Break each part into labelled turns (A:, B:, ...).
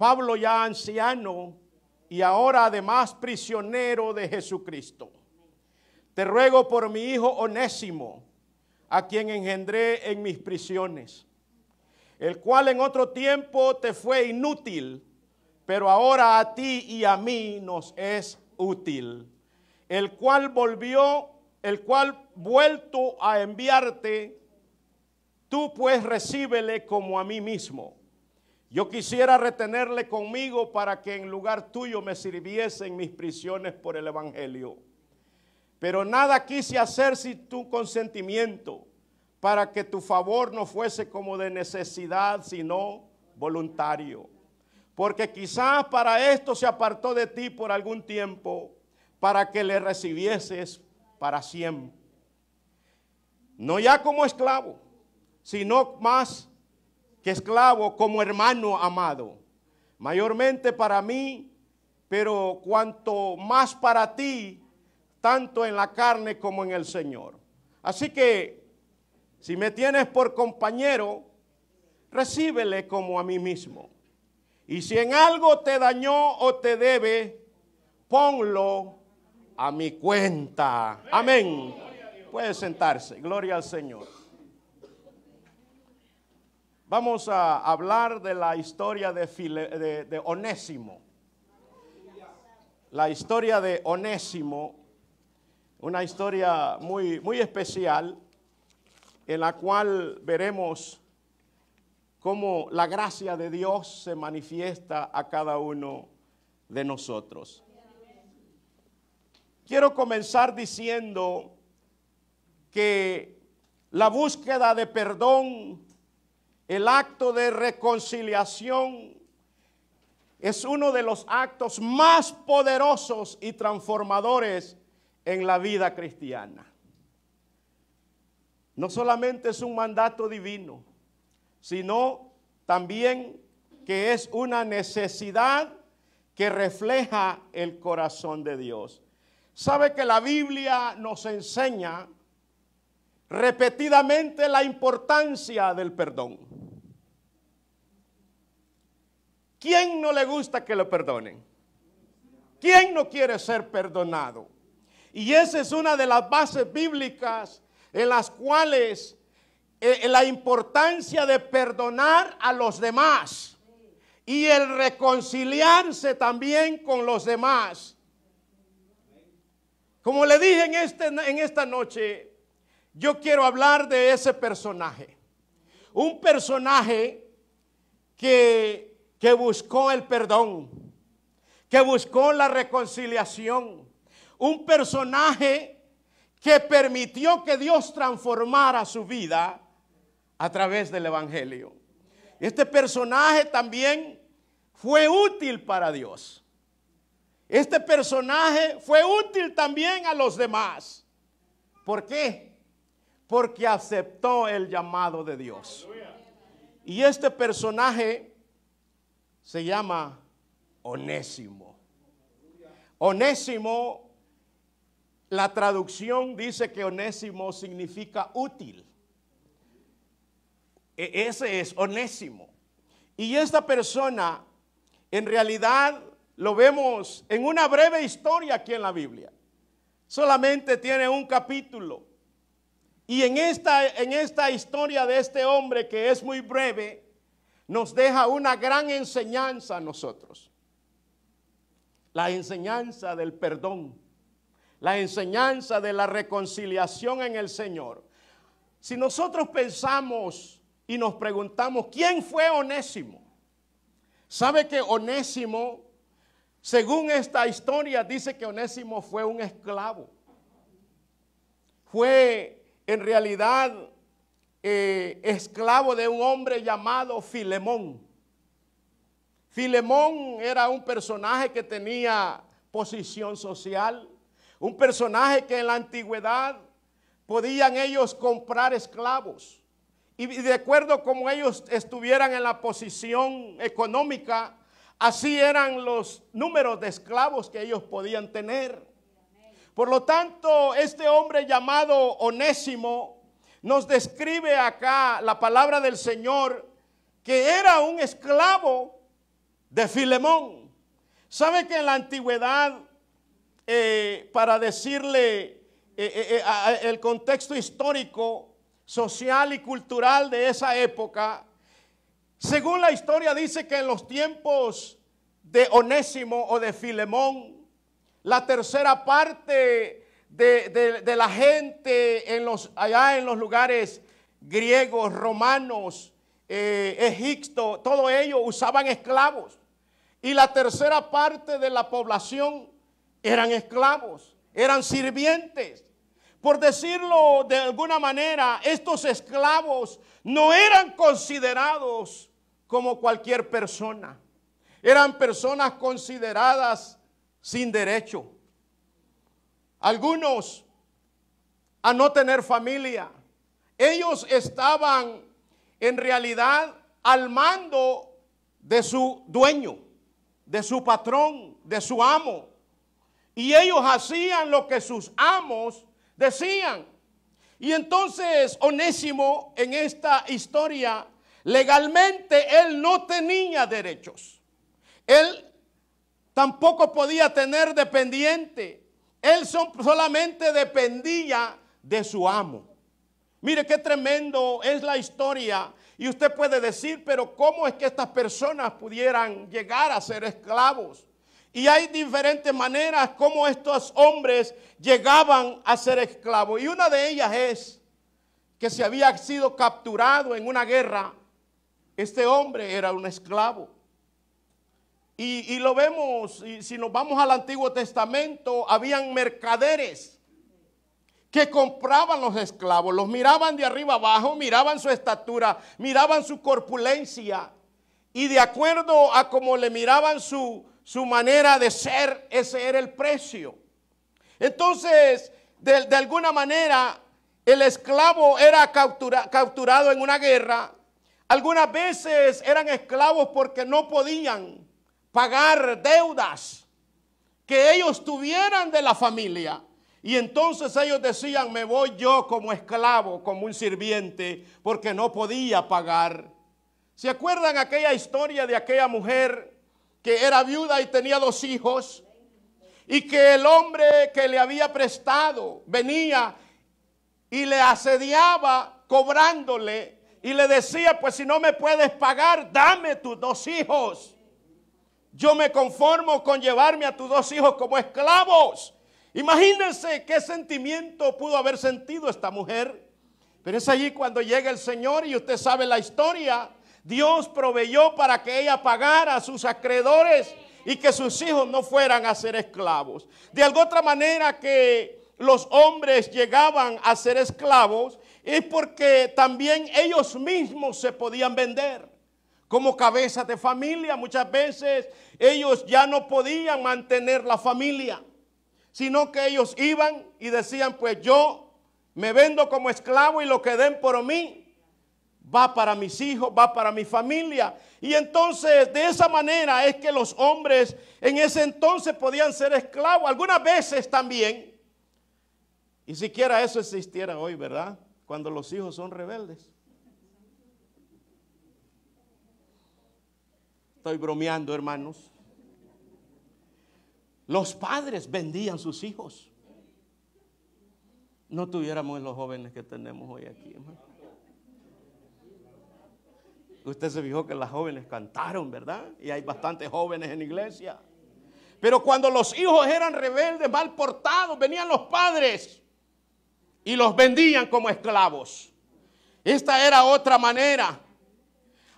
A: Pablo ya anciano y ahora además prisionero de Jesucristo. Te ruego por mi hijo Onésimo, a quien engendré en mis prisiones, el cual en otro tiempo te fue inútil, pero ahora a ti y a mí nos es útil, el cual vuelto a enviarte, tú pues recíbele como a mí mismo. Yo quisiera retenerle conmigo para que en lugar tuyo me sirviese en mis prisiones por el evangelio. Pero nada quise hacer sin tu consentimiento, para que tu favor no fuese como de necesidad, sino voluntario. Porque quizás para esto se apartó de ti por algún tiempo, para que le recibieses para siempre. No ya como esclavo, sino más que esclavo, como hermano amado. Mayormente para mí, pero cuanto más para ti, tanto en la carne como en el Señor. Así que, si me tienes por compañero, recíbele como a mí mismo. Y si en algo te dañó o te debe, ponlo a mi cuenta. Amén. Puede sentarse. Gloria al Señor. Vamos a hablar de la historia de Onésimo. La historia de Onésimo, una historia muy especial, en la cual veremos cómo la gracia de Dios se manifiesta a cada uno de nosotros. Quiero comenzar diciendo que la búsqueda de perdón, el acto de reconciliación, es uno de los actos más poderosos y transformadores en la vida cristiana. No solamente es un mandato divino, sino también que es una necesidad que refleja el corazón de Dios. Sabe que la Biblia nos enseña repetidamente la importancia del perdón. ¿Quién no le gusta que lo perdonen? ¿Quién no quiere ser perdonado? Y esa es una de las bases bíblicas en las cuales la importancia de perdonar a los demás y el reconciliarse también con los demás. Como le dije en esta noche, yo quiero hablar de ese personaje. Un personaje que buscó el perdón, que buscó la reconciliación. Un personaje que permitió que Dios transformara su vida a través del evangelio. Este personaje también fue útil para Dios. Este personaje fue útil también a los demás. ¿Por qué? Porque aceptó el llamado de Dios. Y este personaje se llama Onésimo. Onésimo, la traducción dice que Onésimo significa útil. Ese es Onésimo. Y esta persona, en realidad, lo vemos en una breve historia aquí en la Biblia. Solamente tiene un capítulo. Y en esta historia de este hombre, que es muy breve, nos deja una gran enseñanza a nosotros. La enseñanza del perdón. La enseñanza de la reconciliación en el Señor. Si nosotros pensamos y nos preguntamos, ¿quién fue Onésimo? ¿Sabe que Onésimo, según esta historia, dice que Onésimo fue un esclavo? Fue en realidad esclavo de un hombre llamado Filemón. Filemón era un personaje que tenía posición social, un personaje que en la antigüedad podían ellos comprar esclavos. Y de acuerdo como ellos estuvieran en la posición económica, así eran los números de esclavos que ellos podían tener. Por lo tanto, este hombre llamado Onésimo nos describe acá la palabra del Señor, que era un esclavo de Filemón. ¿Sabe que en la antigüedad, para decirle el contexto histórico, social y cultural de esa época, según la historia dice que en los tiempos de Onésimo o de Filemón, la tercera parte de la gente allá en los lugares griegos, romanos, Egipto, todo ello usaban esclavos. Y la tercera parte de la población eran esclavos, eran sirvientes. Por decirlo de alguna manera, estos esclavos no eran considerados como cualquier persona. Eran personas consideradas sin derecho. Algunos a no tener familia. Ellos estaban en realidad al mando de su dueño, de su patrón, de su amo. Y ellos hacían lo que sus amos decían. Y entonces Onésimo en esta historia, legalmente él no tenía derechos. Él tampoco podía tener dependiente. Él solamente dependía de su amo. Mire qué tremendo es la historia. Y usted puede decir, pero ¿cómo es que estas personas pudieran llegar a ser esclavos? Y hay diferentes maneras como estos hombres llegaban a ser esclavos. Y una de ellas es que se había sido capturado en una guerra. Este hombre era un esclavo. Y lo vemos, y si nos vamos al Antiguo Testamento, habían mercaderes que compraban los esclavos, los miraban de arriba abajo, miraban su estatura, miraban su corpulencia, y de acuerdo a cómo le miraban su manera de ser, ese era el precio. Entonces, de alguna manera, el esclavo era capturado en una guerra. Algunas veces eran esclavos porque no podían pagar deudas que ellos tuvieran de la familia. Y entonces ellos decían, me voy yo como esclavo, como un sirviente, porque no podía pagar. ¿Se acuerdan aquella historia de aquella mujer que era viuda y tenía 2 hijos? Y que el hombre que le había prestado venía y le asediaba cobrándole y le decía, pues si no me puedes pagar, dame tus 2 hijos. Yo me conformo con llevarme a tus 2 hijos como esclavos. Imagínense qué sentimiento pudo haber sentido esta mujer. Pero es allí cuando llega el Señor y usted sabe la historia. Dios proveyó para que ella pagara a sus acreedores y que sus hijos no fueran a ser esclavos. De alguna otra manera que los hombres llegaban a ser esclavos es porque también ellos mismos se podían vender. Como cabezas de familia, muchas veces ellos ya no podían mantener la familia, sino que ellos iban y decían, pues yo me vendo como esclavo y lo que den por mí va para mis hijos, va para mi familia. Y entonces de esa manera es que los hombres en ese entonces podían ser esclavos. Algunas veces también, y siquiera eso existiera hoy, ¿verdad? Cuando los hijos son rebeldes. Estoy bromeando, hermanos. Los padres vendían sus hijos. No tuviéramos los jóvenes que tenemos hoy aquí, hermano. Usted se fijó que las jóvenes cantaron, ¿verdad? Y hay bastantes jóvenes en la iglesia. Pero cuando los hijos eran rebeldes, mal portados, venían los padres y los vendían como esclavos. Esta era otra manera.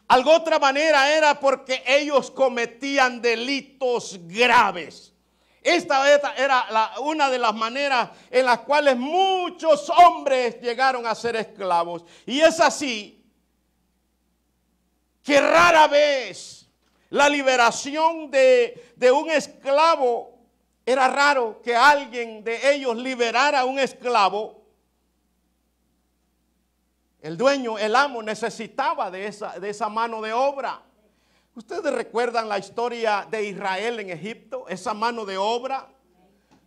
A: Algo otra manera era porque ellos cometían delitos graves. Esta era una de las maneras en las cuales muchos hombres llegaron a ser esclavos. Y es así que rara vez la liberación de un esclavo, era raro que alguien de ellos liberara a un esclavo. El dueño, el amo, necesitaba de esa mano de obra. ¿Ustedes recuerdan la historia de Israel en Egipto? Esa mano de obra.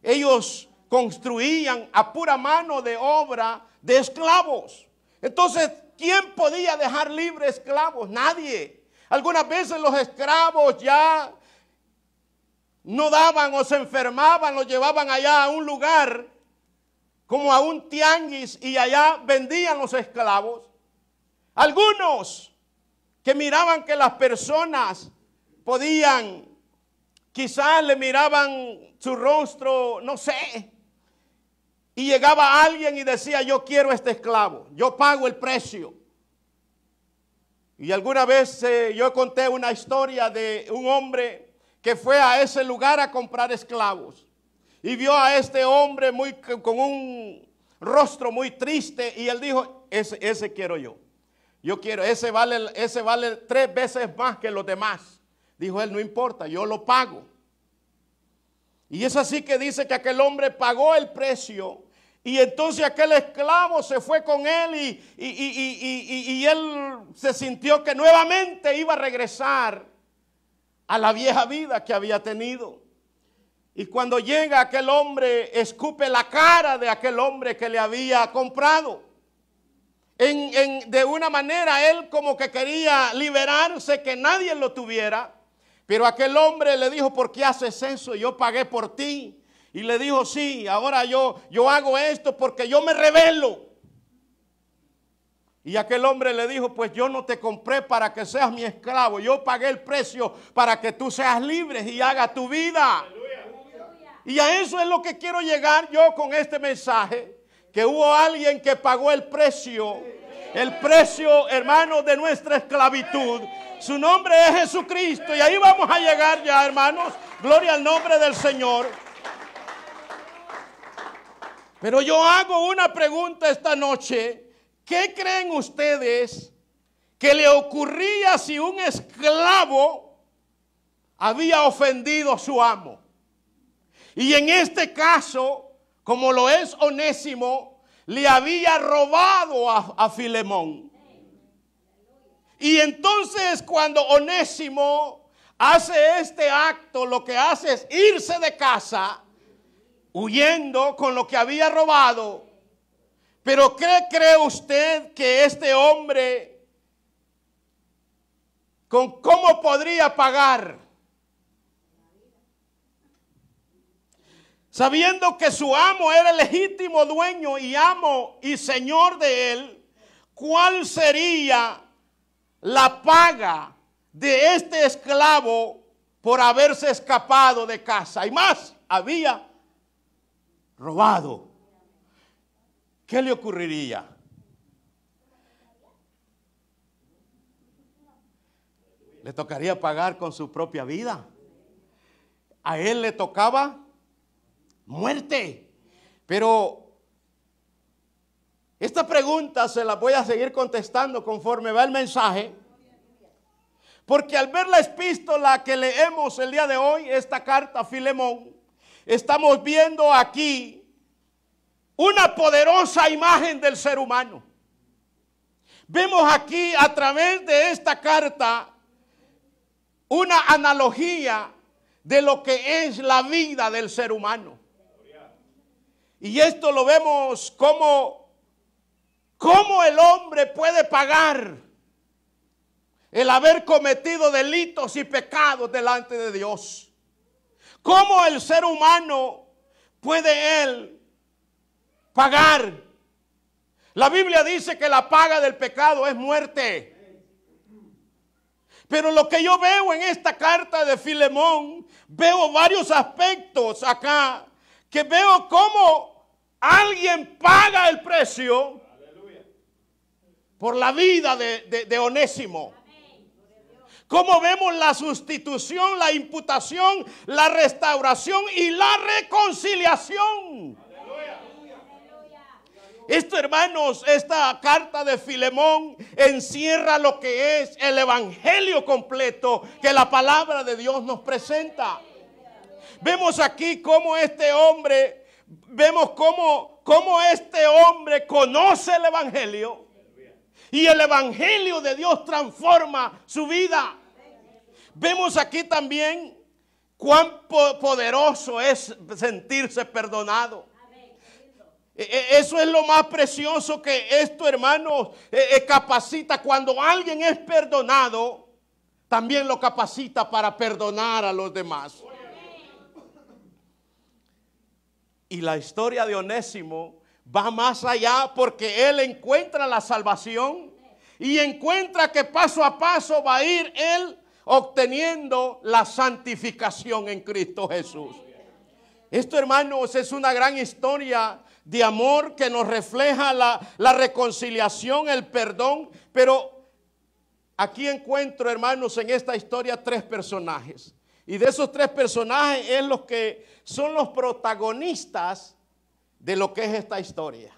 A: Ellos construían a pura mano de obra de esclavos. Entonces, ¿quién podía dejar libre esclavos? Nadie. Algunas veces los esclavos ya no daban o se enfermaban, los llevaban allá a un lugar como a un tianguis y allá vendían los esclavos. Algunos que miraban que las personas podían, quizás le miraban su rostro, no sé, y llegaba alguien y decía: yo quiero este esclavo, yo pago el precio. Y alguna vez yo conté una historia de un hombre que fue a ese lugar a comprar esclavos y vio a este hombre con un rostro muy triste, y él dijo: ese quiero yo. Yo quiero, ese vale 3 veces más que los demás. Dijo él: no importa, yo lo pago. Y es así que dice que aquel hombre pagó el precio, y entonces aquel esclavo se fue con él y él se sintió que nuevamente iba a regresar a la vieja vida que había tenido. Y cuando llega aquel hombre, escupe la cara de aquel hombre que le había comprado. De una manera él como que quería liberarse, que nadie lo tuviera. Pero aquel hombre le dijo: ¿por qué haces eso? Yo pagué por ti. Y le dijo: sí, ahora yo hago esto porque yo me rebelo. Y aquel hombre le dijo: pues yo no te compré para que seas mi esclavo. Yo pagué el precio para que tú seas libre y hagas tu vida. Y a eso es lo que quiero llegar yo con este mensaje. Que hubo alguien que pagó el precio, hermano, de nuestra esclavitud. Su nombre es Jesucristo, y ahí vamos a llegar ya, hermanos. Gloria al nombre del Señor. Pero yo hago una pregunta esta noche. ¿Qué creen ustedes que le ocurría si un esclavo había ofendido a su amo? Y en este caso, como lo es Onésimo, le había robado a Filemón. Y entonces cuando Onésimo hace este acto, lo que hace es irse de casa, huyendo con lo que había robado. Pero ¿qué cree usted que este hombre, cómo podría pagar? Sabiendo que su amo era el legítimo dueño y amo y señor de él, ¿cuál sería la paga de este esclavo por haberse escapado de casa? Y más, había robado. ¿Qué le ocurriría? Le tocaría pagar con su propia vida. A él le tocaba muerte. Pero esta pregunta se la voy a seguir contestando conforme va el mensaje, porque al ver la epístola que leemos el día de hoy, esta carta a Filemón, estamos viendo aquí una poderosa imagen del ser humano. Vemos aquí a través de esta carta una analogía de lo que es la vida del ser humano. Y esto lo vemos como el hombre puede pagar el haber cometido delitos y pecados delante de Dios. Cómo el ser humano puede él pagar. La Biblia dice que la paga del pecado es muerte. Pero lo que yo veo en esta carta de Filemón, veo varios aspectos acá, que veo cómo alguien paga el precio por la vida de Onésimo. Cómo vemos la sustitución, la imputación, la restauración y la reconciliación. Esto, hermanos, esta carta de Filemón encierra lo que es el evangelio completo que la palabra de Dios nos presenta. Vemos aquí cómo este hombre, cómo este hombre conoce el evangelio y el evangelio de Dios transforma su vida. Vemos aquí también cuán poderoso es sentirse perdonado. Eso es lo más precioso que esto, hermanos, capacita. Cuando alguien es perdonado, también lo capacita para perdonar a los demás. Y la historia de Onésimo va más allá, porque él encuentra la salvación y encuentra que paso a paso va a ir él obteniendo la santificación en Cristo Jesús. Esto, hermanos, es una gran historia de amor que nos refleja la reconciliación, el perdón. Pero aquí encuentro, hermanos, en esta historia 3 personajes. Y de esos 3 personajes es los que son los protagonistas de lo que es esta historia.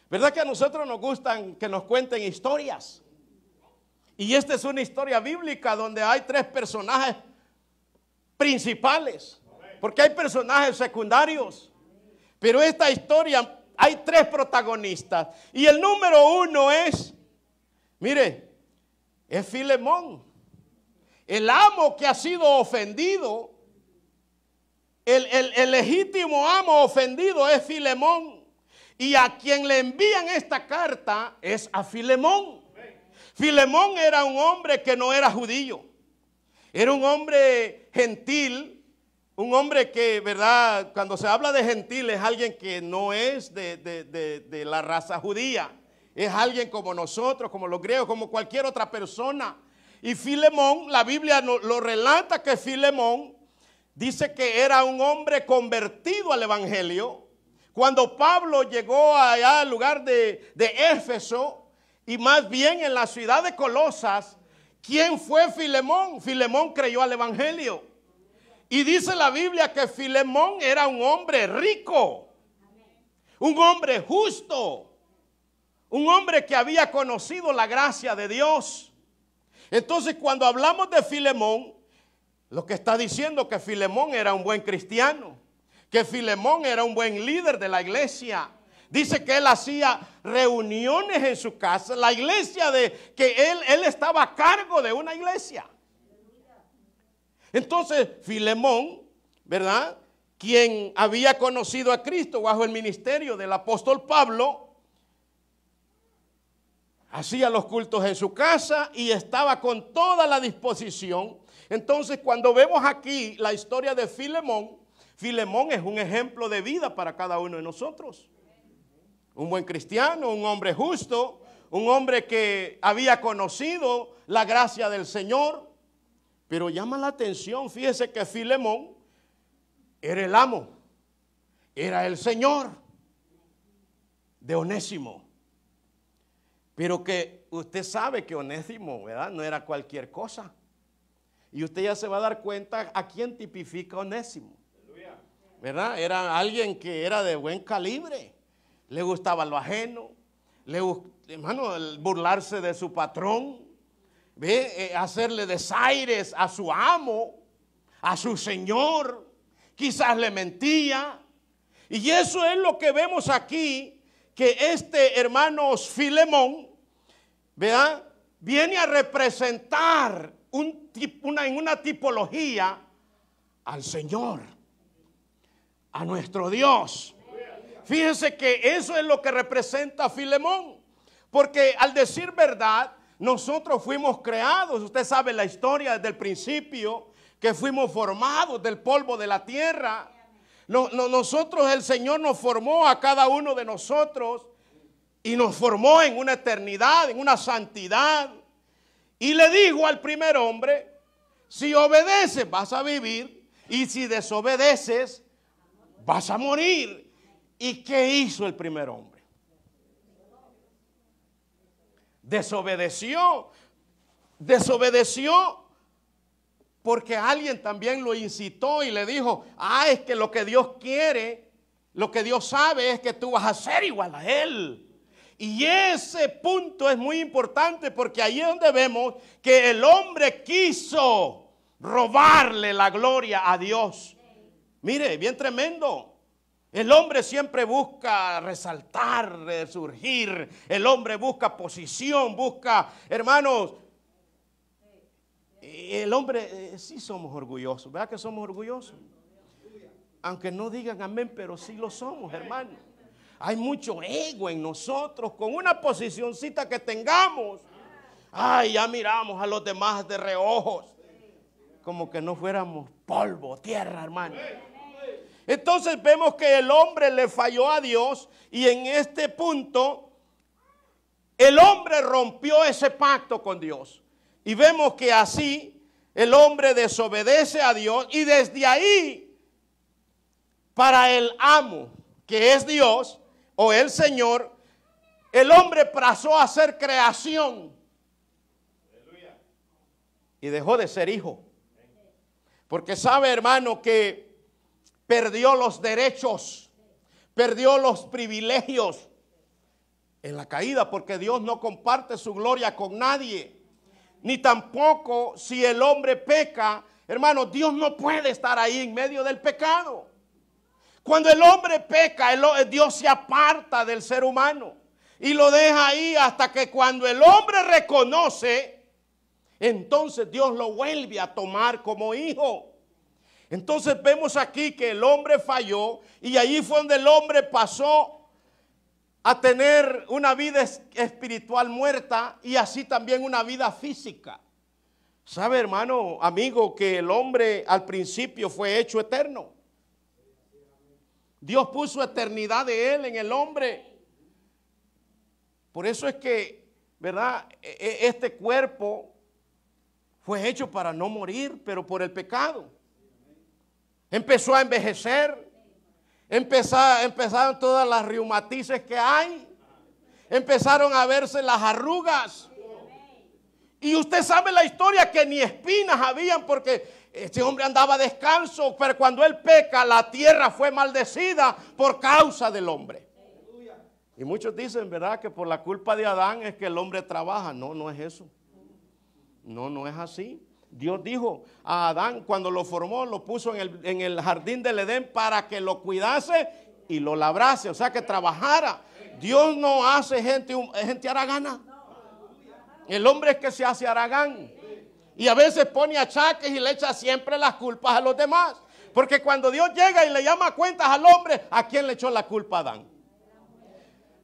A: ¿Verdad que a nosotros nos gustan que nos cuenten historias? Y esta es una historia bíblica donde hay 3 personajes principales. Porque hay personajes secundarios. Pero esta historia hay 3 protagonistas. Y el número 1 es, mire, es Filemón. El amo que ha sido ofendido. El legítimo amo ofendido es Filemón. Y a quien le envían esta carta es a Filemón. Filemón era un hombre que no era judío. Era un hombre gentil. Un hombre que, ¿verdad? Cuando se habla de gentil es alguien que no es de la raza judía. Es alguien como nosotros, como los griegos, como cualquier otra persona. Y Filemón, la Biblia lo relata que Filemón dice que era un hombre convertido al evangelio. Cuando Pablo llegó allá al lugar de Éfeso, y más bien en la ciudad de Colosas, ¿quién fue Filemón? Filemón creyó al evangelio. Y dice la Biblia que Filemón era un hombre rico, un hombre justo, un hombre que había conocido la gracia de Dios. Entonces, cuando hablamos de Filemón, lo que está diciendo que Filemón era un buen cristiano, que Filemón era un buen líder de la iglesia. Dice que él hacía reuniones en su casa, la iglesia que él estaba a cargo de una iglesia. Entonces, Filemón, ¿verdad? Quien había conocido a Cristo bajo el ministerio del apóstol Pablo, hacía los cultos en su casa y estaba con toda la disposición. Entonces, cuando vemos aquí la historia de Filemón, Filemón es un ejemplo de vida para cada uno de nosotros. Un buen cristiano, un hombre justo, un hombre que había conocido la gracia del Señor. Pero llama la atención, fíjese que Filemón era el amo, era el señor de Onésimo. Pero que usted sabe que Onésimo, ¿verdad? No era cualquier cosa. Y usted ya se va a dar cuenta a quién tipifica Onésimo, ¿verdad? Era alguien que era de buen calibre, le gustaba lo ajeno, hermano, burlarse de su patrón. Hacerle desaires a su amo, a su señor, quizás le mentía. Y eso es lo que vemos aquí, que hermanos, Filemón, ¿verdad? Viene a representar en una tipología al Señor, a nuestro Dios. Fíjense que eso es lo que representa a Filemón, porque al decir verdad, nosotros fuimos creados, usted sabe la historia desde el principio, que fuimos formados del polvo de la tierra. Nosotros, el Señor nos formó a cada uno de nosotros y nos formó en una eternidad, en una santidad. Y le dijo al primer hombre, si obedeces vas a vivir y si desobedeces vas a morir. ¿Y qué hizo el primer hombre? Desobedeció porque alguien también lo incitó y le dijo, es que lo que Dios quiere, lo que Dios sabe es que tú vas a ser igual a Él. Y ese punto es muy importante porque ahí es donde vemos que el hombre quiso robarle la gloria a Dios. Mire, bien tremendo. El hombre siempre busca resaltar, resurgir. El hombre busca posición, busca, hermanos. El hombre, sí somos orgullosos, ¿verdad que somos orgullosos? Aunque no digan amén, pero sí lo somos, hermano. Hay mucho ego en nosotros, con una posicioncita que tengamos. Ay, ya miramos a los demás de reojos. Como que no fuéramos polvo, tierra, hermano. Entonces vemos que el hombre le falló a Dios y en este punto el hombre rompió ese pacto con Dios. Y vemos que así el hombre desobedece a Dios y desde ahí para el amo, que es Dios o el Señor, el hombre pasó a ser creación y dejó de ser hijo. Porque sabe, hermano, que perdió los derechos, perdió los privilegios en la caída, porque Dios no comparte su gloria con nadie. Ni tampoco si el hombre peca, hermano, Dios no puede estar ahí en medio del pecado. Cuando el hombre peca, Dios se aparta del ser humano y lo deja ahí hasta que cuando el hombre reconoce, entonces Dios lo vuelve a tomar como hijo. Entonces vemos aquí que el hombre falló y ahí fue donde el hombre pasó a tener una vida espiritual muerta y así también una vida física. ¿Sabe, hermano, amigo, que el hombre al principio fue hecho eterno? Dios puso eternidad de él en el hombre. Por eso es que, ¿verdad? Este cuerpo fue hecho para no morir, pero por el pecado. Empezó a envejecer. Empezaron todas las reumatices que hay. Empezaron a verse las arrugas. Y usted sabe la historia que ni espinas habían porque este hombre andaba descalzo. Pero cuando él peca, la tierra fue maldecida por causa del hombre. Y muchos dicen, ¿verdad?, que por la culpa de Adán es que el hombre trabaja. No, no es eso. No, no es así. Dios dijo a Adán cuando lo formó, lo puso en el jardín del Edén para que lo cuidase y lo labrase, o sea que trabajara. Dios no hace gente haragana. El hombre es que se hace haragán y a veces pone achaques y le echa siempre las culpas a los demás. Porque cuando Dios llega y le llama cuentas al hombre, ¿a quién le echó la culpa a Adán?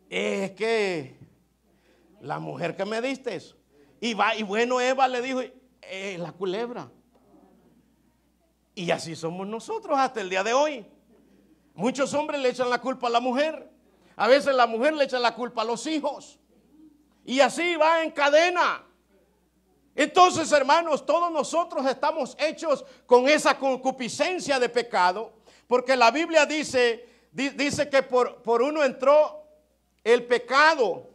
A: Es que la mujer que me diste eso. Y bueno, Eva le dijo, la culebra. Y así somos nosotros hasta el día de hoy. Muchos hombres le echan la culpa a la mujer. A veces la mujer le echa la culpa a los hijos. Y así va en cadena. Entonces, hermanos, todos nosotros estamos hechos con esa concupiscencia de pecado. Porque la Biblia dice que por uno entró el pecado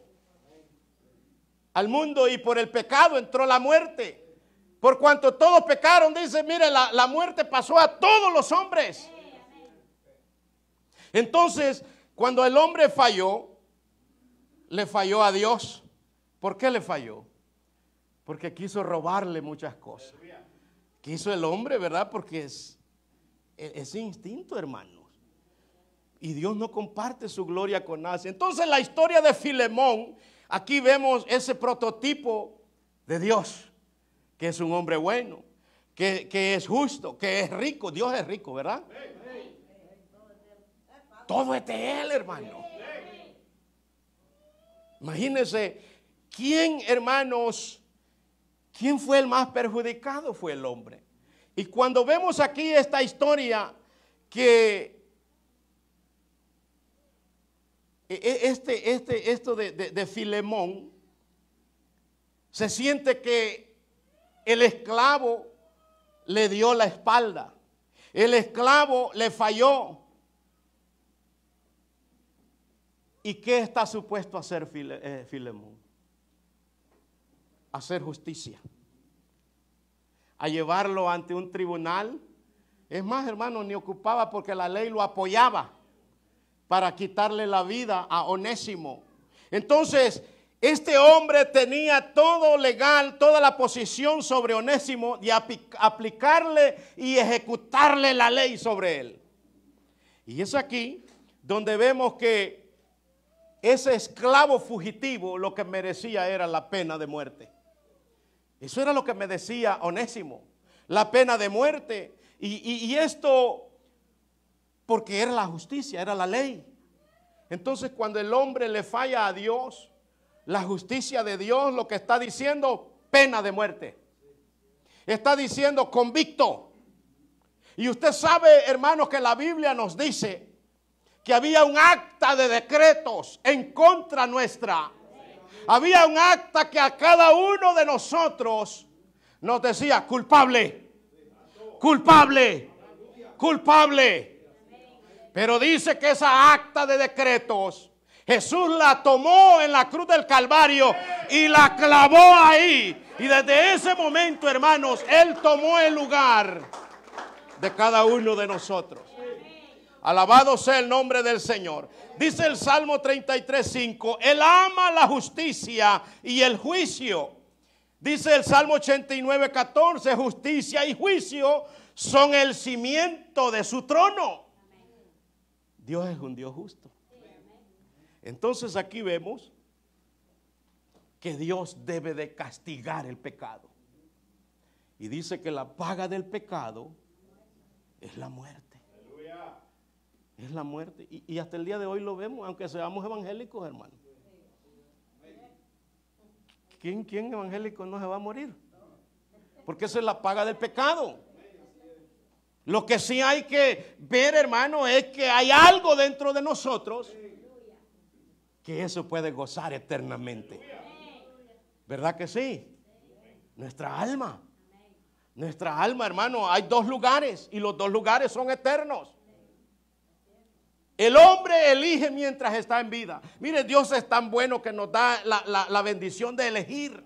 A: al mundo y por el pecado entró la muerte. Por cuanto todos pecaron, dice, mire, la muerte pasó a todos los hombres. Entonces, cuando el hombre falló, le falló a Dios. ¿Por qué le falló? Porque quiso robarle muchas cosas. Quiso el hombre, ¿verdad? Porque es instinto, hermanos. Y Dios no comparte su gloria con nadie. Entonces, la historia de Filemón, aquí vemos ese prototipo de Dios. Que es un hombre bueno, que es justo, que es rico. Dios es rico, ¿verdad? Todo es de Él, hermano. Imagínense, ¿quién, hermanos, quién fue el más perjudicado? Fue el hombre. Y cuando vemos aquí esta historia, que esto de Filemón, se siente que el esclavo le dio la espalda. El esclavo le falló. ¿Y qué está supuesto a hacer Filemón? Hacer justicia. A llevarlo ante un tribunal. Es más, hermano, ni ocupaba porque la ley lo apoyaba para quitarle la vida a Onésimo. Entonces, este hombre tenía todo legal, toda la posición sobre Onésimo de aplicarle y ejecutarle la ley sobre él. Y es aquí donde vemos que ese esclavo fugitivo lo que merecía era la pena de muerte. Eso era lo que me decía Onésimo, la pena de muerte. Y esto porque era la justicia, era la ley. Entonces cuando el hombre le falla a Dios, La justicia de Dios lo que está diciendo, pena de muerte. Está diciendo convicto. Y usted sabe, hermanos, que la Biblia nos dice que había un acta de decretos en contra nuestra. Había un acta que a cada uno de nosotros nos decía culpable, culpable, culpable. Pero dice que esa acta de decretos Jesús la tomó en la cruz del Calvario y la clavó ahí. Y desde ese momento, hermanos, Él tomó el lugar de cada uno de nosotros. Alabado sea el nombre del Señor. Dice el Salmo 33:5, Él ama la justicia y el juicio. Dice el Salmo 89:14, justicia y juicio son el cimiento de su trono. Dios es un Dios justo. Entonces aquí vemos que Dios debe de castigar el pecado. Y dice que la paga del pecado es la muerte. Es la muerte. Y hasta el día de hoy lo vemos, aunque seamos evangélicos, hermano. ¿Quién evangélico no se va a morir? Porque esa es la paga del pecado. Lo que sí hay que ver, hermano, es que hay algo dentro de nosotros que eso puede gozar eternamente. ¿Verdad que sí? Nuestra alma. Nuestra alma, hermano, hay dos lugares y los dos lugares son eternos. El hombre elige mientras está en vida. Mire, Dios es tan bueno que nos da la bendición de elegir.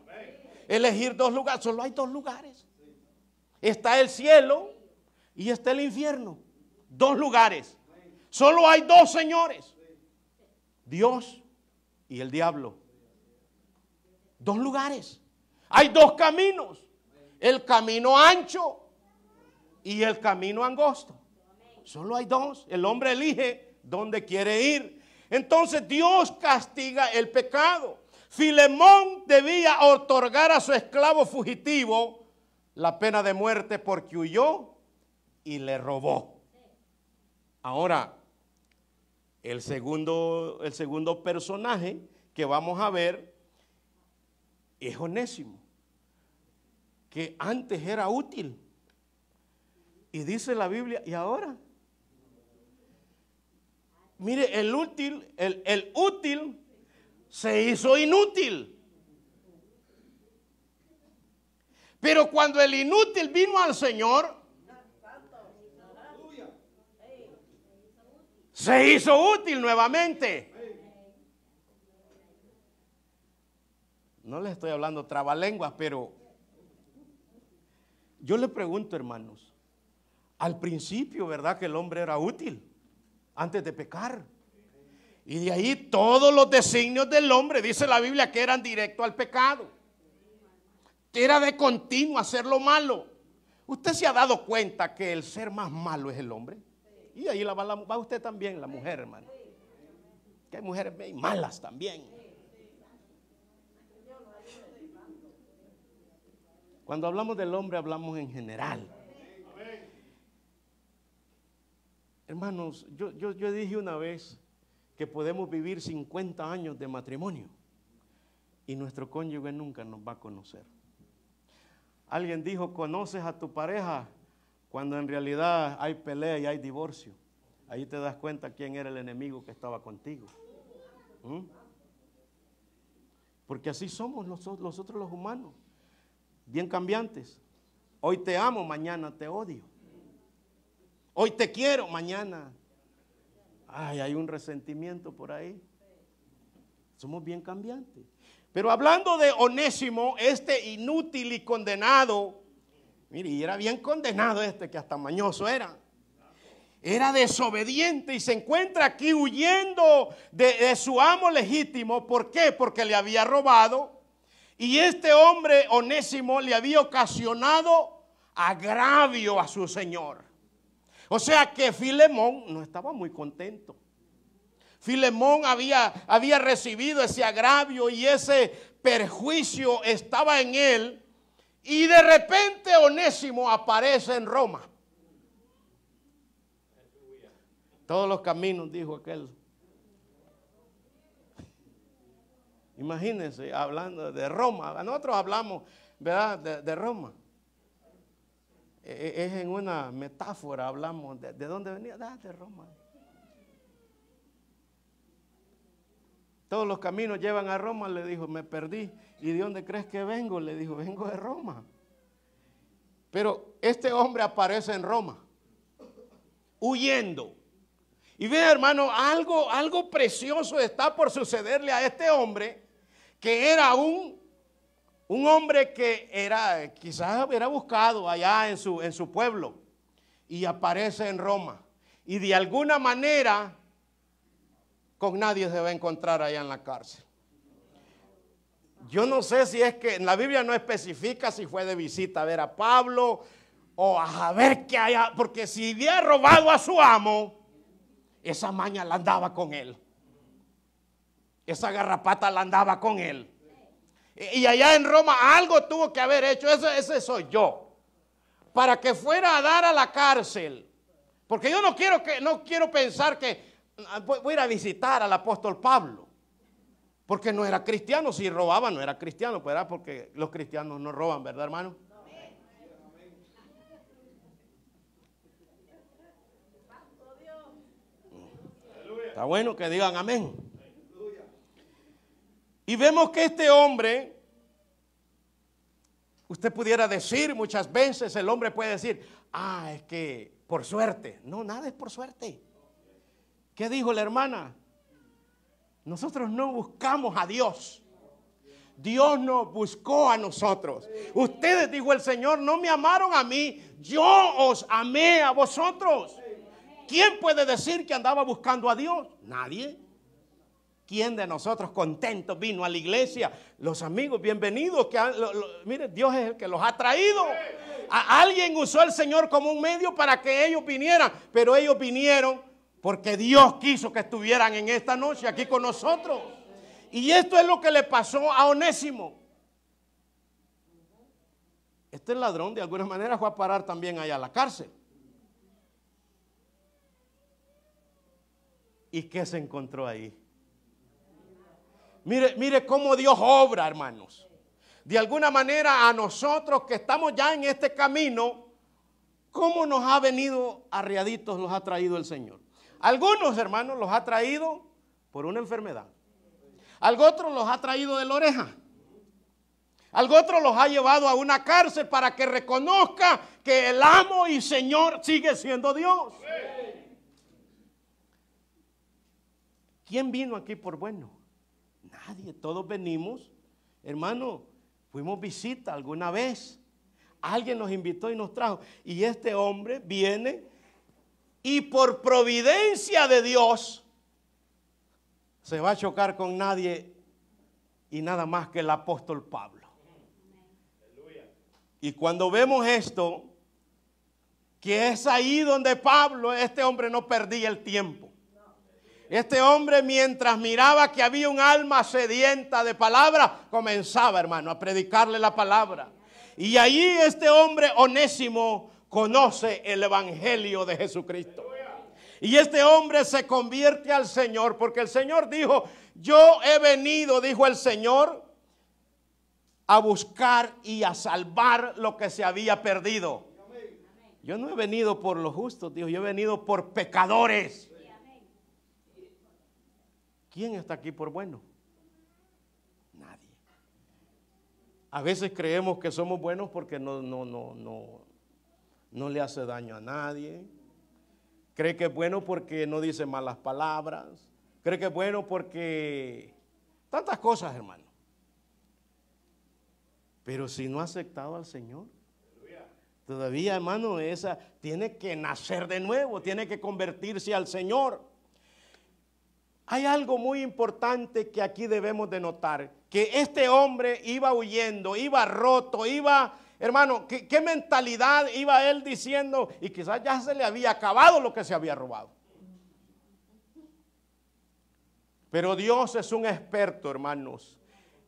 A: Elegir dos lugares. Solo hay dos lugares. Está el cielo y está el infierno. Dos lugares. Solo hay dos señores. Dios y el diablo. Dos lugares. Hay dos caminos. El camino ancho y el camino angosto. Solo hay dos. El hombre elige dónde quiere ir. Entonces Dios castiga el pecado. Filemón debía otorgar a su esclavo fugitivo la pena de muerte porque huyó y le robó. Ahora, el segundo personaje que vamos a ver es Onésimo, que antes era útil. Y dice la Biblia, ¿y ahora? Mire, el útil se hizo inútil. Pero cuando el inútil vino al Señor, se hizo útil nuevamente. No les estoy hablando trabalenguas, pero yo le pregunto, hermanos, al principio, ¿verdad que el hombre era útil? Antes de pecar. Y de ahí todos los designios del hombre, dice la Biblia, que eran directos al pecado. Era de continuo hacer lo malo. Usted se ha dado cuenta que el ser más malo es el hombre. Y ahí va usted también, la mujer, hermano. Que hay mujeres malas también. Cuando hablamos del hombre, hablamos en general. Hermanos, yo dije una vez que podemos vivir 50 años de matrimonio y nuestro cónyuge nunca nos va a conocer. Alguien dijo, conoces a tu pareja cuando en realidad hay pelea y hay divorcio. Ahí te das cuenta quién era el enemigo que estaba contigo. Porque así somos nosotros los humanos, bien cambiantes. Hoy te amo, mañana te odio. Hoy te quiero, mañana hay un resentimiento por ahí. Somos bien cambiantes. Pero hablando de Onésimo, este inútil y condenado, mire, y era bien condenado que hasta mañoso era. Era desobediente y se encuentra aquí huyendo de su amo legítimo. ¿Por qué? Porque le había robado. Y este hombre, Onésimo, le había ocasionado agravio a su señor. O sea que Filemón no estaba muy contento. Filemón había recibido ese agravio y ese perjuicio estaba en él. Y de repente Onésimo aparece en Roma. Todos los caminos, dijo aquel. Imagínense, hablando de Roma. Nosotros hablamos, ¿verdad?, de Roma. Es en una metáfora, hablamos de dónde venía, de Roma. Todos los caminos llevan a Roma, le dijo, me perdí. ¿Y de dónde crees que vengo? Le dijo, vengo de Roma. Pero este hombre aparece en Roma, huyendo. Y ve, hermano, algo precioso está por sucederle a este hombre, que era un hombre que era, quizás era buscado allá en su pueblo, y aparece en Roma. Y de alguna manera, con nadie se va a encontrar allá en la cárcel. Yo no sé si es que en la Biblia no especifica si fue de visita a ver a Pablo o a ver qué haya, porque si había robado a su amo, esa maña la andaba con él. Esa garrapata la andaba con él. Y allá en Roma algo tuvo que haber hecho, ese soy yo, para que fuera a dar a la cárcel. Porque yo no quiero pensar que voy a ir a visitar al apóstol Pablo, porque no era cristiano. Si robaba no era cristiano, ¿verdad? Porque los cristianos no roban, ¿verdad, hermano? Está bueno que digan amén. Y vemos que este hombre, usted pudiera decir muchas veces, el hombre puede decir, es que por suerte. No, nada es por suerte. ¿Qué dijo la hermana? Nosotros no buscamos a Dios. Dios nos buscó a nosotros. Ustedes, dijo el Señor, no me amaron a mí, yo os amé a vosotros. ¿Quién puede decir que andaba buscando a Dios? Nadie. ¿Quién de nosotros contentos vino a la iglesia? Los amigos, bienvenidos. Mire, Dios es el que los ha traído. Alguien usó al Señor como un medio para que ellos vinieran, pero ellos vinieron porque Dios quiso que estuvieran en esta noche aquí con nosotros. Y esto es lo que le pasó a Onésimo. Este ladrón de alguna manera fue a parar también allá a la cárcel. ¿Y qué se encontró ahí? Mire cómo Dios obra, hermanos. De alguna manera a nosotros que estamos ya en este camino, ¿cómo nos ha venido arriaditos, los ha traído el Señor? Algunos, hermanos, los ha traído por una enfermedad. Algo otro los ha traído de la oreja. Algo otro los ha llevado a una cárcel para que reconozca que el amo y Señor sigue siendo Dios. ¿Quién vino aquí por bueno? Nadie. Todos venimos, hermano, fuimos visita alguna vez. Alguien nos invitó y nos trajo. Y este hombre viene y por providencia de Dios se va a chocar con nadie y nada más que el apóstol Pablo. Y cuando vemos esto, que es ahí donde Pablo, este hombre no perdía el tiempo. Este hombre, mientras miraba que había un alma sedienta de palabra, comenzaba, hermano, a predicarle la palabra. Y ahí este hombre Onésimo conoce el evangelio de Jesucristo. Y este hombre se convierte al Señor, porque el Señor dijo, yo he venido, dijo el Señor, a buscar y a salvar lo que se había perdido. Yo no he venido por los justos, dijo, yo he venido por pecadores. ¿Quién está aquí por bueno? Nadie. A veces creemos que somos buenos porque no le hace daño a nadie. Cree que es bueno porque no dice malas palabras. Cree que es bueno porque tantas cosas, hermano. Pero si no ha aceptado al Señor, todavía, hermano, esa tiene que nacer de nuevo, tiene que convertirse al Señor. Hay algo muy importante que aquí debemos de notar, que este hombre iba huyendo, iba roto, hermano, ¿qué mentalidad iba él diciendo? Y quizás ya se le había acabado lo que se había robado. Pero Dios es un experto, hermanos,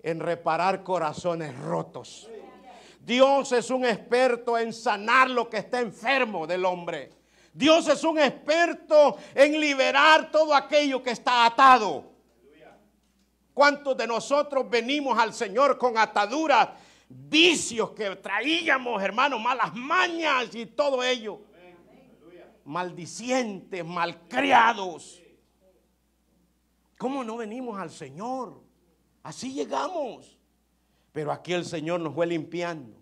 A: en reparar corazones rotos. Dios es un experto en sanar lo que está enfermo del hombre. Dios es un experto en liberar todo aquello que está atado. ¿Cuántos de nosotros venimos al Señor con ataduras, vicios que traíamos, hermano, malas mañas y todo ello? Maldicientes, malcriados. ¿Cómo no venimos al Señor? Así llegamos. Pero aquí el Señor nos fue limpiando.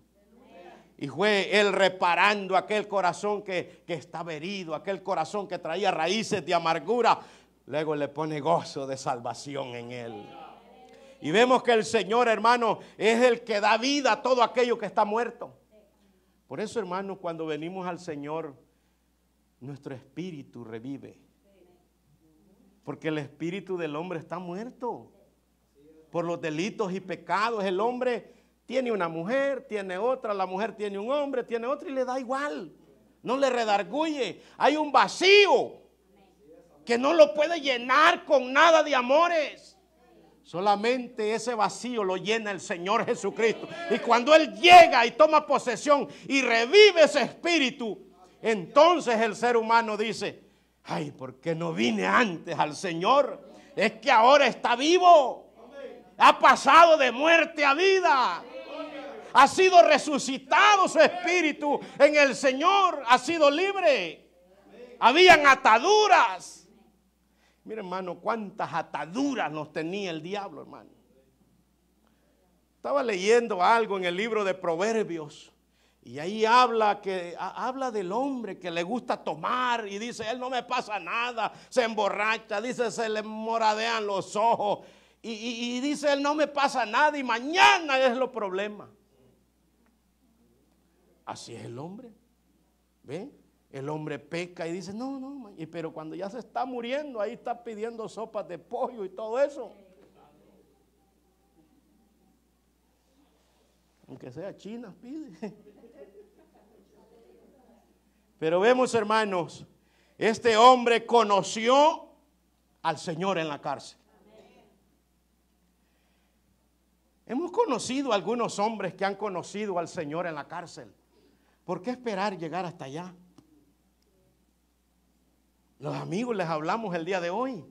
A: Y fue Él reparando aquel corazón que estaba herido, aquel corazón que traía raíces de amargura. Luego le pone gozo de salvación en Él. Y vemos que el Señor, hermano, es el que da vida a todo aquello que está muerto. Por eso, hermano, cuando venimos al Señor, nuestro espíritu revive. Porque el espíritu del hombre está muerto por los delitos y pecados. El hombre tiene una mujer, tiene otra, la mujer tiene un hombre, tiene otro y le da igual. No le redarguye. Hay un vacío que no lo puede llenar con nada de amores. Solamente ese vacío lo llena el Señor Jesucristo. Y cuando Él llega y toma posesión y revive ese espíritu, entonces el ser humano dice: ay, ¿por qué no vine antes al Señor? Es que ahora está vivo. Ha pasado de muerte a vida. Ha sido resucitado su espíritu en el Señor. Ha sido libre. Habían ataduras. Mira, hermano, cuántas ataduras nos tenía el diablo, hermano. Estaba leyendo algo en el libro de Proverbios. Y ahí habla del hombre que le gusta tomar y dice: él no me pasa nada, se emborracha, dice, se le moradean los ojos y dice: él no me pasa nada y mañana es los problemas. Así es el hombre, ¿ve? El hombre peca y dice: no, pero cuando ya se está muriendo, ahí está pidiendo sopas de pollo y todo eso. Aunque sea china, pide. Pero vemos, hermanos, este hombre conoció al Señor en la cárcel. Hemos conocido a algunos hombres que han conocido al Señor en la cárcel. ¿Por qué esperar llegar hasta allá? Los amigos les hablamos el día de hoy.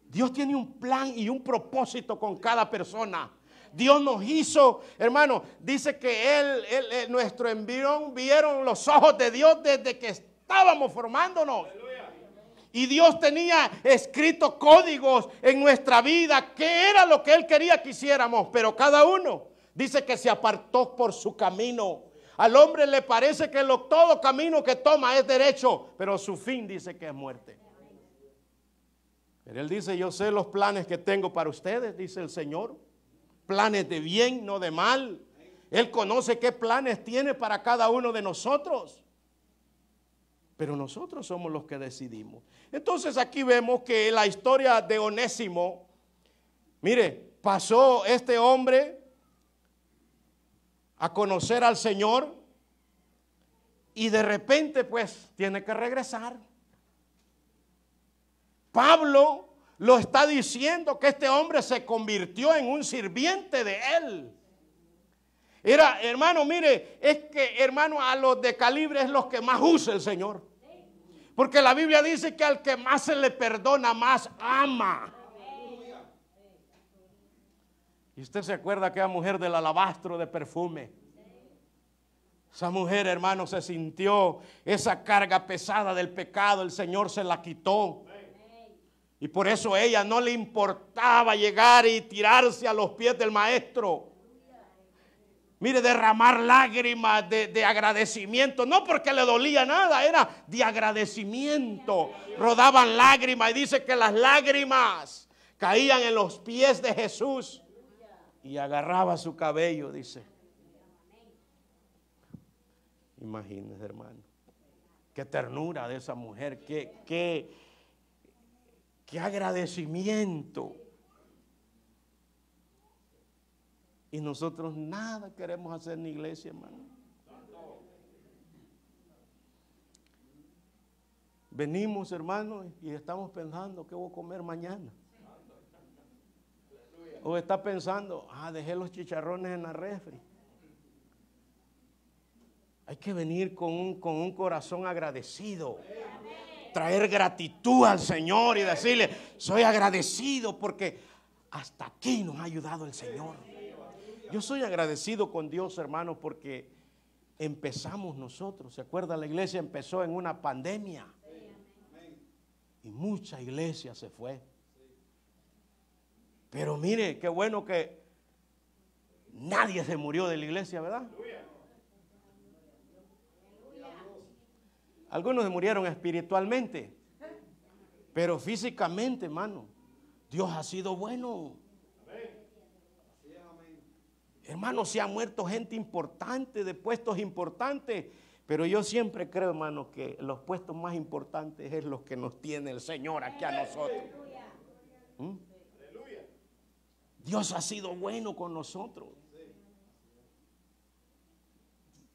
A: Dios tiene un plan y un propósito con cada persona. Dios nos hizo, hermano, dice que nuestro embrión vieron los ojos de Dios desde que estábamos formándonos. Y Dios tenía escrito códigos en nuestra vida, que era lo que Él quería que hiciéramos, pero cada uno dice que se apartó por su camino. Al hombre le parece que todo camino que toma es derecho, pero su fin dice que es muerte. Pero Él dice: yo sé los planes que tengo para ustedes, dice el Señor. Planes de bien, no de mal. Él conoce qué planes tiene para cada uno de nosotros. Pero nosotros somos los que decidimos. Entonces aquí vemos que la historia de Onésimo, mire, pasó este hombre a conocer al Señor y de repente pues tiene que regresar. Pablo lo está diciendo que este hombre se convirtió en un sirviente de él. Era, hermano, mire, es que, hermano, a los de calibre es los que más usa el Señor. Porque la Biblia dice que al que más se le perdona, más ama. Y usted se acuerda de aquella mujer del alabastro de perfume. Esa mujer, hermano, se sintió esa carga pesada del pecado, el Señor se la quitó. Y por eso a ella no le importaba llegar y tirarse a los pies del maestro. Mire, derramar lágrimas de agradecimiento. No porque le dolía nada, era de agradecimiento. Rodaban lágrimas y dice que las lágrimas caían en los pies de Jesús. Y agarraba su cabello, dice. Imagínese, hermano. Qué ternura de esa mujer. Qué agradecimiento. Y nosotros nada queremos hacer en la iglesia, hermano. Venimos, hermano, y estamos pensando qué voy a comer mañana. O está pensando, dejé los chicharrones en la refri. Hay que venir con un corazón agradecido. traer gratitud al Señor y decirle, soy agradecido porque hasta aquí nos ha ayudado el Señor. Yo soy agradecido con Dios, hermanos, porque empezamos nosotros. ¿Se acuerda? La iglesia empezó en una pandemia y mucha iglesia se fue. Pero mire, qué bueno que nadie se murió de la iglesia, ¿verdad? Algunos se murieron espiritualmente, pero físicamente, hermano, Dios ha sido bueno. Hermano, se ha muerto gente importante de puestos importantes, pero yo siempre creo, hermano, que los puestos más importantes es los que nos tiene el Señor aquí a nosotros. Dios ha sido bueno con nosotros.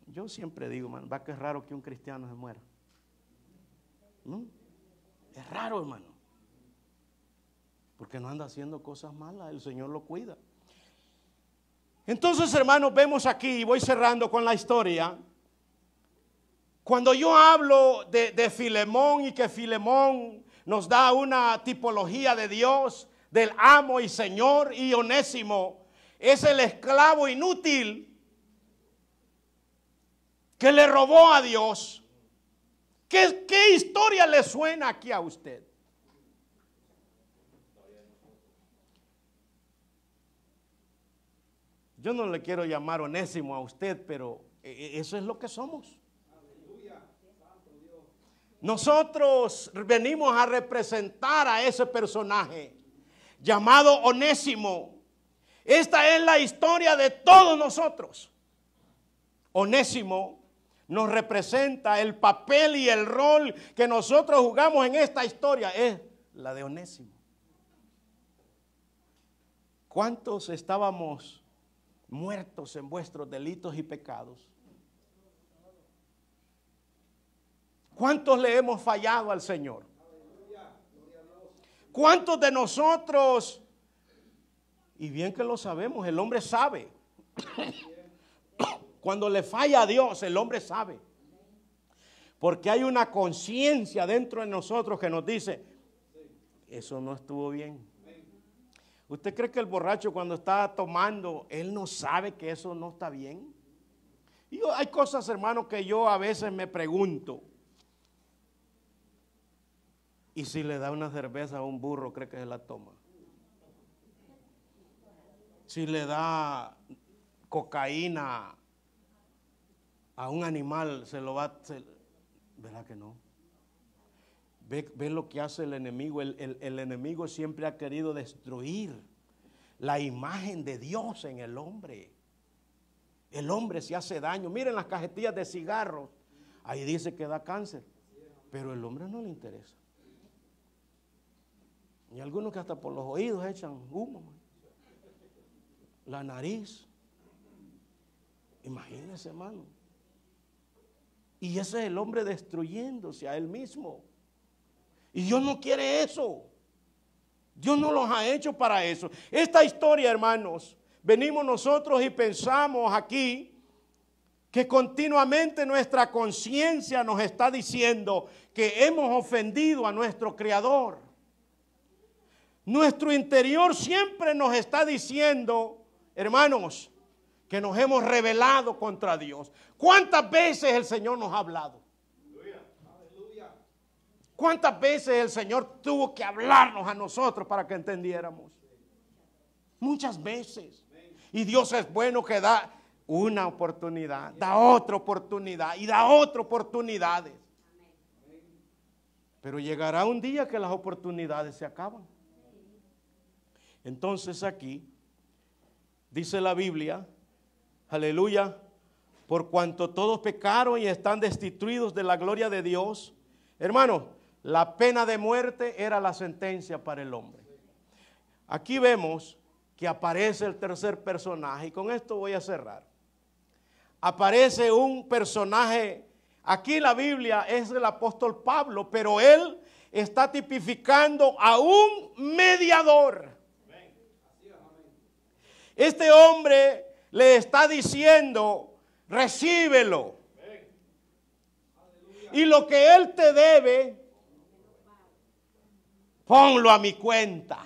A: Yo siempre digo, hermano, va que es raro que un cristiano se muera. Es raro, hermano, porque no anda haciendo cosas malas, el Señor lo cuida. Entonces, hermanos, vemos aquí, y voy cerrando con la historia. Cuando yo hablo de Filemón y que Filemón nos da una tipología de Dios, del amo y Señor, y Onésimo es el esclavo inútil que le robó a Dios. ¿Qué historia le suena aquí a usted? Yo no le quiero llamar Onésimo a usted, pero eso es lo que somos. Nosotros venimos a representar a ese personaje llamado Onésimo. Esta es la historia de todos nosotros. Onésimo nos representa el papel y el rol que nosotros jugamos en esta historia. Es la de Onésimo. ¿Cuántos estábamos muertos en vuestros delitos y pecados? ¿Cuántos le hemos fallado al Señor? ¿Cuántos de nosotros, y bien que lo sabemos, el hombre sabe, cuando le falla a Dios, el hombre sabe, porque hay una conciencia dentro de nosotros que nos dice, eso no estuvo bien. ¿Usted cree que el borracho cuando está tomando, él no sabe que eso no está bien? Y hay cosas, hermano, que yo a veces me pregunto. ¿Y si le da una cerveza a un burro, cree que se la toma? Si le da cocaína a un animal, se lo va a... ¿Verdad que no? Ve lo que hace el enemigo. El enemigo siempre ha querido destruir la imagen de Dios en el hombre. El hombre se hace daño. Miren las cajetillas de cigarros. Ahí dice que da cáncer. Pero el hombre no le interesa. Y algunos que hasta por los oídos echan humo. La nariz. Imagínense, hermano. Y ese es el hombre destruyéndose a él mismo. Y Dios no quiere eso. Dios no los ha hecho para eso. Esta historia, hermanos, venimos nosotros y pensamos aquí que continuamente nuestra conciencia nos está diciendo que hemos ofendido a nuestro Creador. Nuestro interior siempre nos está diciendo, hermanos, que nos hemos rebelado contra Dios. ¿Cuántas veces el Señor nos ha hablado? ¿Cuántas veces el Señor tuvo que hablarnos a nosotros para que entendiéramos? Muchas veces. Y Dios es bueno que da una oportunidad, da otra oportunidad y da otras oportunidades. Pero llegará un día que las oportunidades se acaban. Entonces aquí dice la Biblia, aleluya, por cuanto todos pecaron y están destituidos de la gloria de Dios. Hermano, la pena de muerte era la sentencia para el hombre. Aquí vemos que aparece el tercer personaje y con esto voy a cerrar. Aparece un personaje, aquí la Biblia es del apóstol Pablo, pero él está tipificando a un mediador. Este hombre le está diciendo, recíbelo. Y lo que él te debe, ponlo a mi cuenta.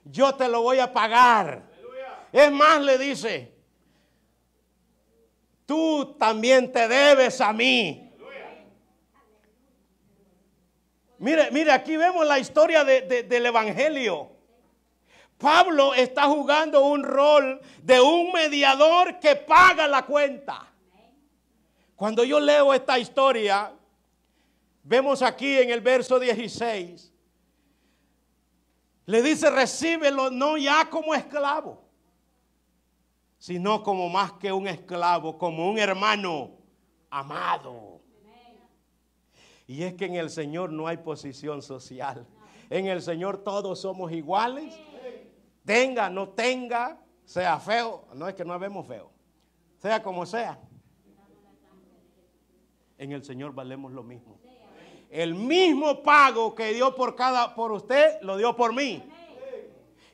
A: Yo te lo voy a pagar. Es más, le dice, tú también te debes a mí. Mire, aquí vemos la historia del Evangelio. Pablo está jugando un rol de un mediador que paga la cuenta. Cuando yo leo esta historia, vemos aquí en el verso 16, le dice, recíbelo no ya como esclavo, sino como más que un esclavo, como un hermano amado. Y es que en el Señor no hay posición social. En el Señor todos somos iguales. Tenga, no tenga, sea feo. No es que no vemos feo. Sea como sea. En el Señor valemos lo mismo. El mismo pago que dio por usted, lo dio por mí.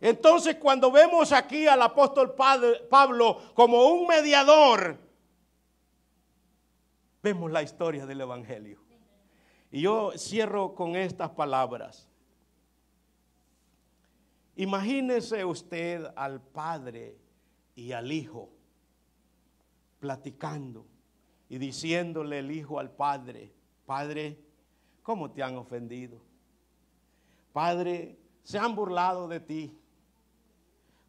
A: Entonces, cuando vemos aquí al apóstol Pablo como un mediador, vemos la historia del Evangelio. Y yo cierro con estas palabras. Imagínese usted al Padre y al Hijo platicando y diciéndole el Hijo al Padre, Padre, ¿cómo te han ofendido? Padre, se han burlado de ti.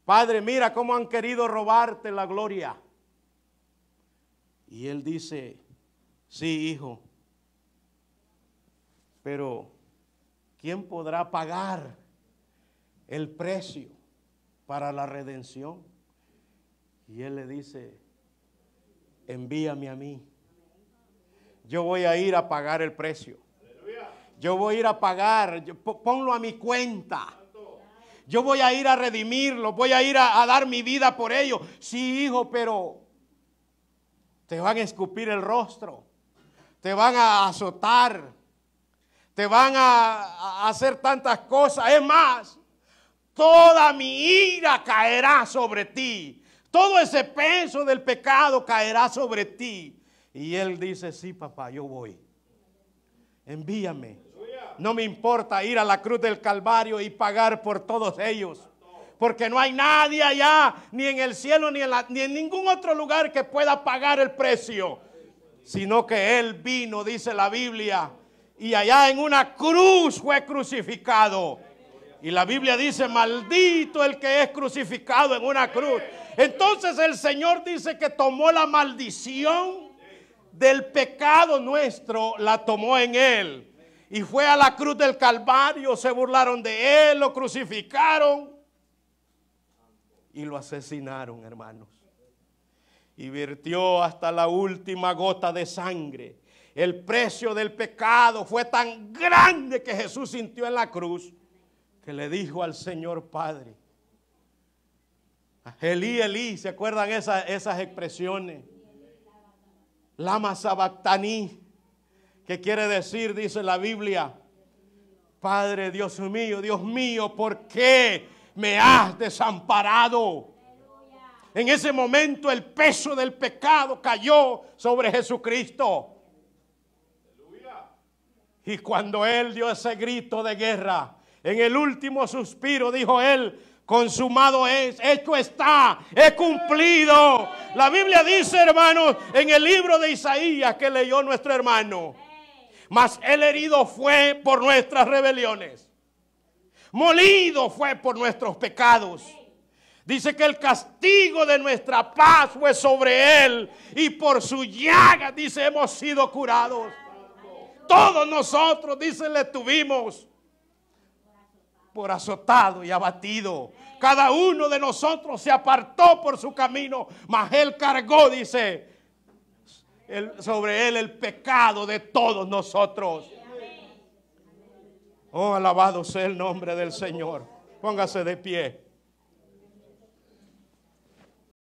A: Padre, mira cómo han querido robarte la gloria. Y él dice, sí, hijo, pero ¿quién podrá pagar el precio para la redención? Y él le dice, envíame a mí. Yo voy a ir a pagar el precio. Yo voy a ir a pagar, ponlo a mi cuenta. Yo voy a ir a redimirlo, voy a ir a dar mi vida por ello. Sí, hijo, pero te van a escupir el rostro, te van a azotar, te van a hacer tantas cosas. Es más, toda mi ira caerá sobre ti. Todo ese peso del pecado caerá sobre ti. Y él dice, sí, papá, yo voy. Envíame. No me importa ir a la cruz del Calvario y pagar por todos ellos. Porque no hay nadie allá, ni en el cielo, ni en ningún otro lugar que pueda pagar el precio. Sino que Él vino, dice la Biblia, y allá en una cruz fue crucificado. Y la Biblia dice, maldito el que es crucificado en una cruz. Entonces el Señor dice que tomó la maldición del pecado nuestro, la tomó en Él. Y fue a la cruz del Calvario, se burlaron de Él, lo crucificaron y lo asesinaron, hermanos. Y vertió hasta la última gota de sangre. El precio del pecado fue tan grande que Jesús sintió en la cruz que le dijo al Señor Padre, Elí, Elí, ¿se acuerdan esas expresiones? Lama sabactaní, que quiere decir, dice la Biblia, Padre, Dios mío, ¿por qué me has desamparado? En ese momento el peso del pecado cayó sobre Jesucristo. Y cuando Él dio ese grito de guerra, en el último suspiro dijo Él, consumado es, hecho está, he cumplido. La Biblia dice, hermanos, en el libro de Isaías que leyó nuestro hermano, mas Él herido fue por nuestras rebeliones, molido fue por nuestros pecados. Dice que el castigo de nuestra paz fue sobre Él y por su llaga, dice, hemos sido curados. Todos nosotros, dice, le tuvimos por azotado y abatido. Cada uno de nosotros se apartó por su camino, mas Él cargó, dice, sobre Él el pecado de todos nosotros. Oh, alabado sea el nombre del Señor. Póngase de pie.